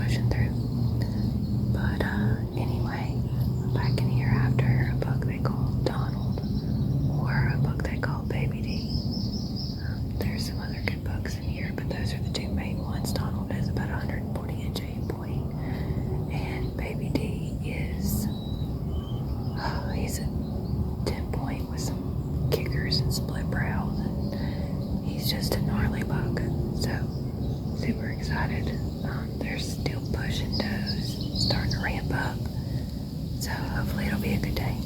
pushing through. But anyway, I'm back in here after a book they call Donald, or a book they call Baby D. There's some other good books in here, but those are the two main ones. Donald is about 140-inch aim point, and Baby D is he's a 10 point with some kickers and split brows, and he's just a gnarly book. So super excited. They're still pushing toes, starting to ramp up. So hopefully it'll be a good day.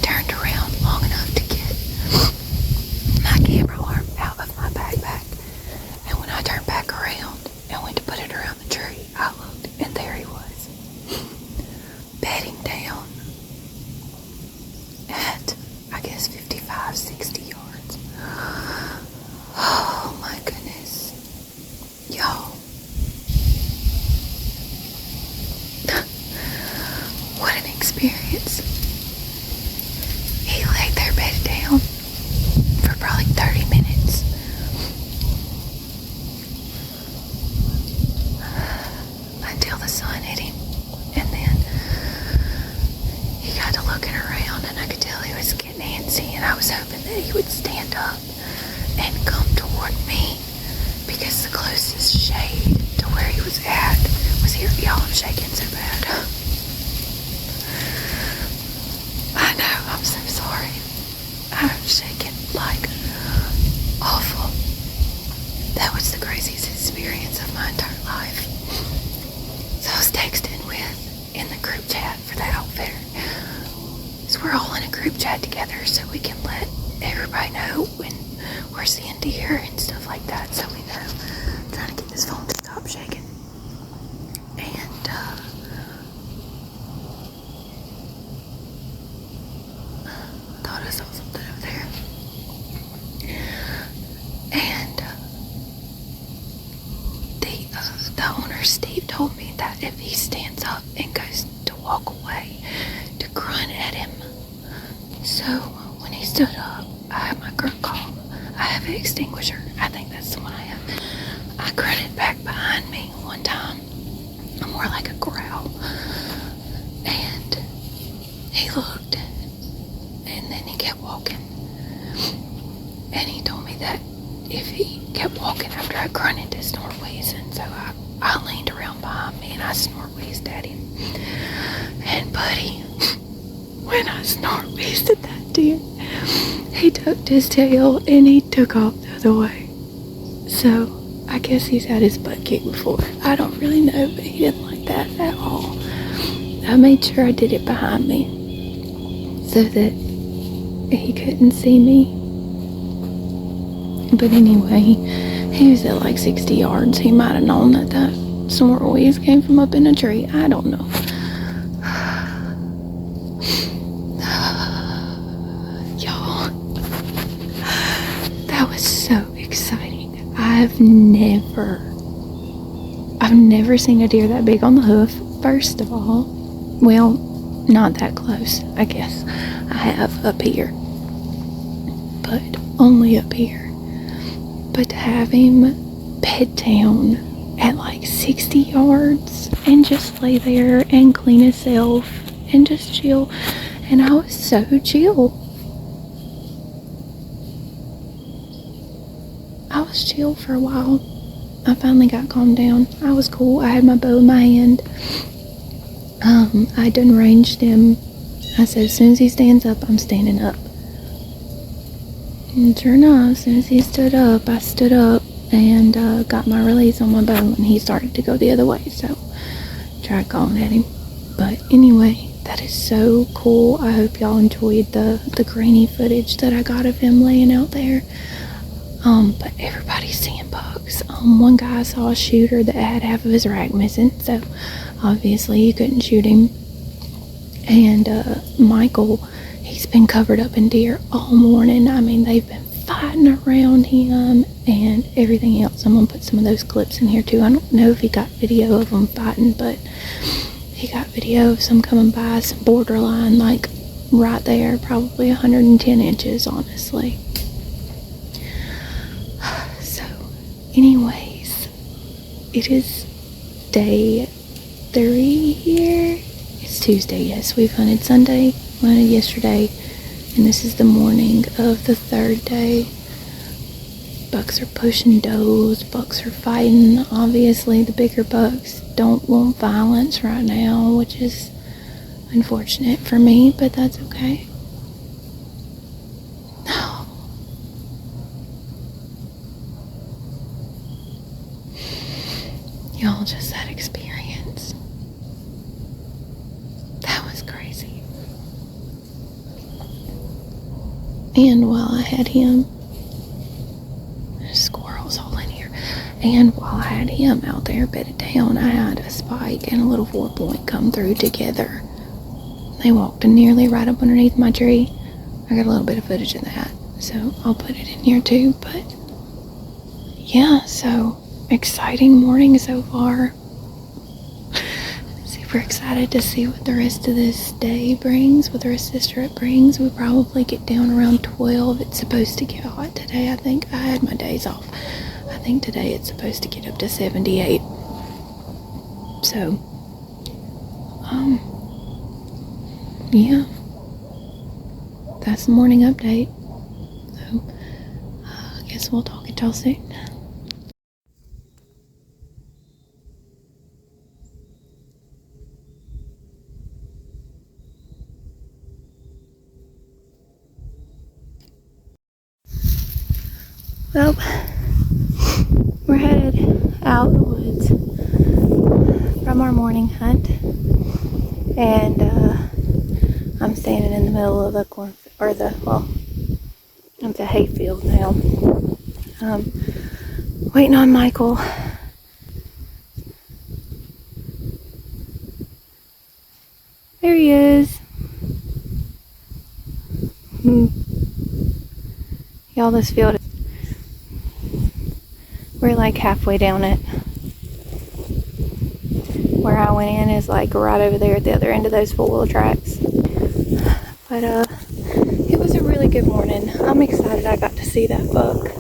Turned around long enough to get my camera arm out of my backpack, and when I turned back around and went to put it around the tree, I looked and there he was, bedding down at I guess 55, 60 yards. Oh my goodness, y'all. What an experience. He laid there bedded down for probably 30 minutes. I could tell he was getting antsy, and I was hoping that he would stand up and come toward me, because the closest shade to where he was at was here. Y'all, I'm shaking so bad. I know, I'm so sorry. I'm shaking like awful. That was the craziest experience of my entire life. So I was texting with in the group chat for the outfitter. So we're all in a group chat together so we can let everybody know when we're seeing deer and stuff like that, so we know. I'm trying to get this phone to stop shaking. And thought I saw something over there. And the owner, Steve, told me that if he stands up and goes to walk away, to grunt at him. So when he stood up, I had my grunt call. I have an extinguisher. I think that's the one I have. I grunted back behind me one time, more like a growl. And he looked, and then he kept walking. And he told me that if he kept walking after I grunted, to snort wheezing. So I leaned around behind me and I snort wheezed at him. And buddy, when I snort wheezed at that deer, he tucked his tail and he took off the other way. So I guess he's had his butt kicked before. I don't really know, but he didn't like that at all. I made sure I did it behind me so that he couldn't see me. But anyway, he was at like 60 yards. He might have known that snort wheeze came from up in a tree. I don't know. Y'all, that was so exciting. I've never seen a deer that big on the hoof, first of all. Well, not that close, I guess. I have up here, but only up here. But to have him bed down at like 60 yards and just lay there and clean himself and just chill, and I was so chill. I was chill for a while. I finally got calmed down. I was cool. I had my bow in my hand. I done ranged him. I said, as soon as he stands up, I'm standing up. And sure enough, as soon as he stood up, I stood up and got my release on my bow, and he started to go the other way. So tried calling at him. But anyway, that is so cool. I hope y'all enjoyed the grainy footage that I got of him laying out there. But everybody's seeing bugs. One guy saw a shooter that had half of his rack missing, so obviously he couldn't shoot him. And Michael, he's been covered up in deer all morning. I mean, they've been fighting around him and everything else. I'm gonna put some of those clips in here too. I don't know if he got video of them fighting, but he got video of some coming by, some borderline, like right there, probably 110 inches, honestly. So, anyways, it is day 3 here. It's Tuesday, yes. We've hunted Sunday, we hunted yesterday, and this is the morning of the 3rd day. Bucks are pushing does, bucks are fighting. Obviously, the bigger bucks don't want violence right now, which is unfortunate for me, but that's okay. Y'all, just that experience. That was crazy. And while I had him, there's squirrels all in here. And while I had him out there bedded down, I had a spike and a little 4-point come through together. They walked in nearly right up underneath my tree. I got a little bit of footage of that, so I'll put it in here too. But yeah, so exciting morning so far. Super excited to see what the rest of this day brings, what the rest of this trip brings. We probably get down around 12. It's supposed to get hot today. I think I had my days off. I think today it's supposed to get up to 78. So, yeah. that's the morning update. So, I guess we'll talk to y'all soon. Well, we're headed out of the woods from our morning hunt, and I'm standing in the middle of the the hayfield now, waiting on Michael. There he is. Y'all, this field, we're like halfway down it. Where I went in is like right over there at the other end of those four-wheel tracks. But it was a really good morning. I'm excited I got to see that buck.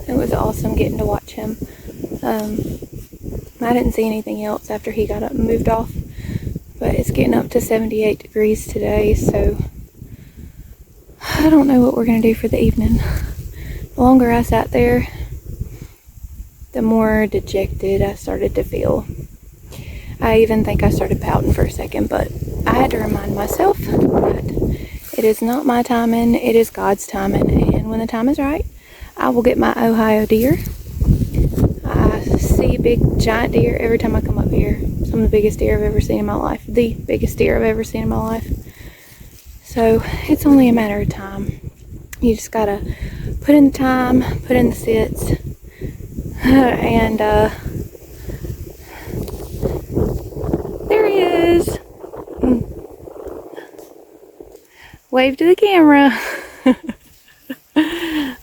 It was awesome getting to watch him. I didn't see anything else after he got up and moved off, but it's getting up to 78 degrees today, so I don't know what we're going to do for the evening. The longer I sat there, the more dejected I started to feel. I even think I started pouting for a second, but I had to remind myself that it is not my timing, it is God's timing, and when the time is right, I will get my Ohio deer. I see big giant deer every time I come up here. Some of the biggest deer I've ever seen in my life. The biggest deer I've ever seen in my life. So it's only a matter of time. You just gotta put in the time, put in the sits, and there he is. Wave to the camera.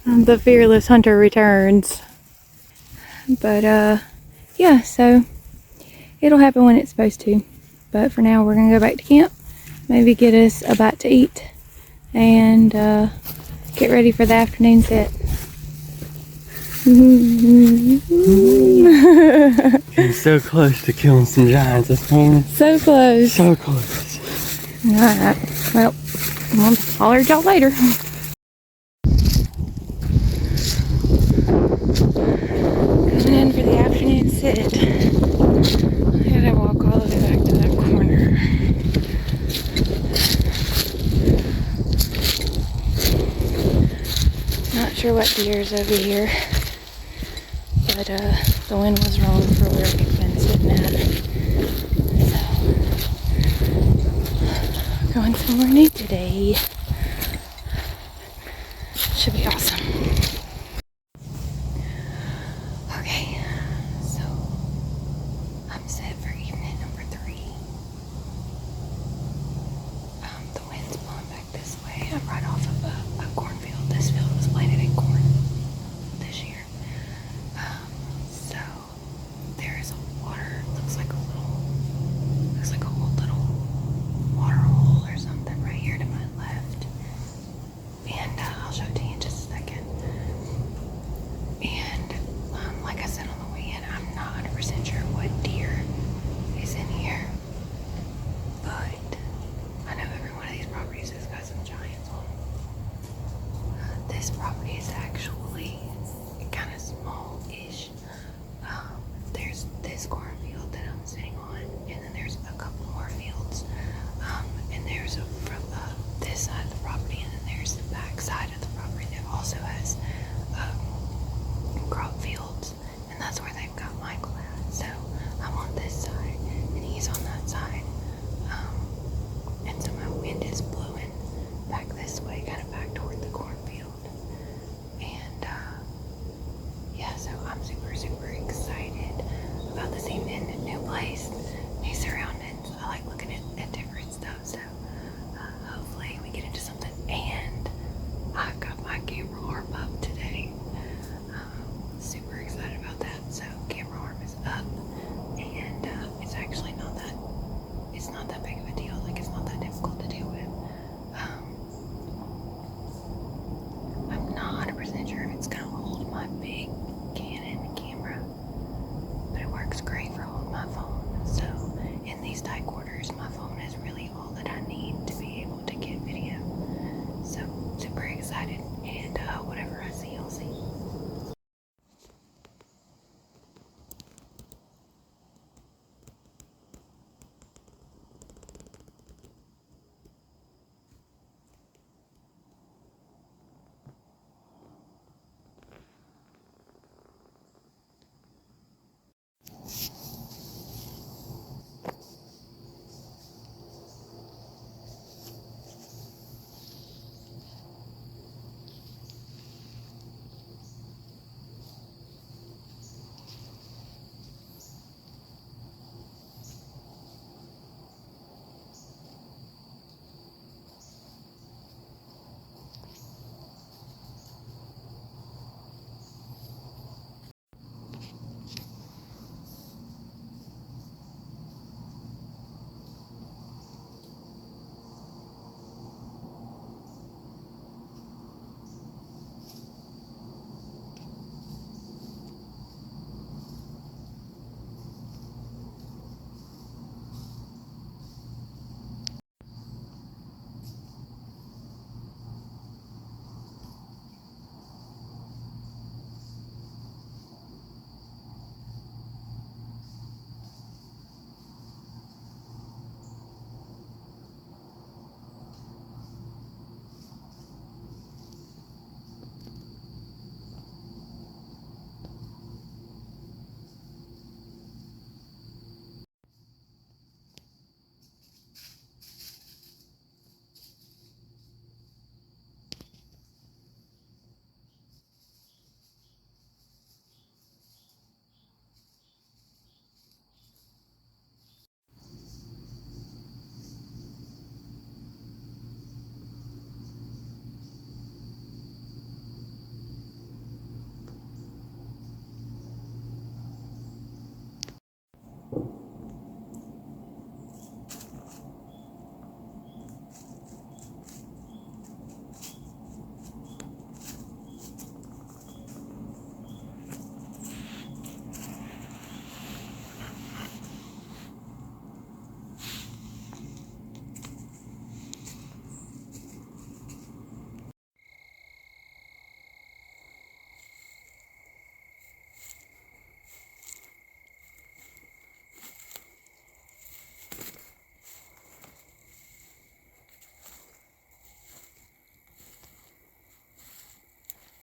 The fearless hunter returns. But yeah, so it'll happen when it's supposed to. But for now, we're gonna go back to camp, maybe get us a bite to eat, and get ready for the afternoon set. Getting so close to killing some giants this morning. So close. So close. Alright, well, I'll holler at y'all later. Coming in for the afternoon sit. I gotta walk all the way back to that corner. Not sure what deer's over here, but the wind was wrong for where we've been sitting at. So, going somewhere new today. Should be awesome.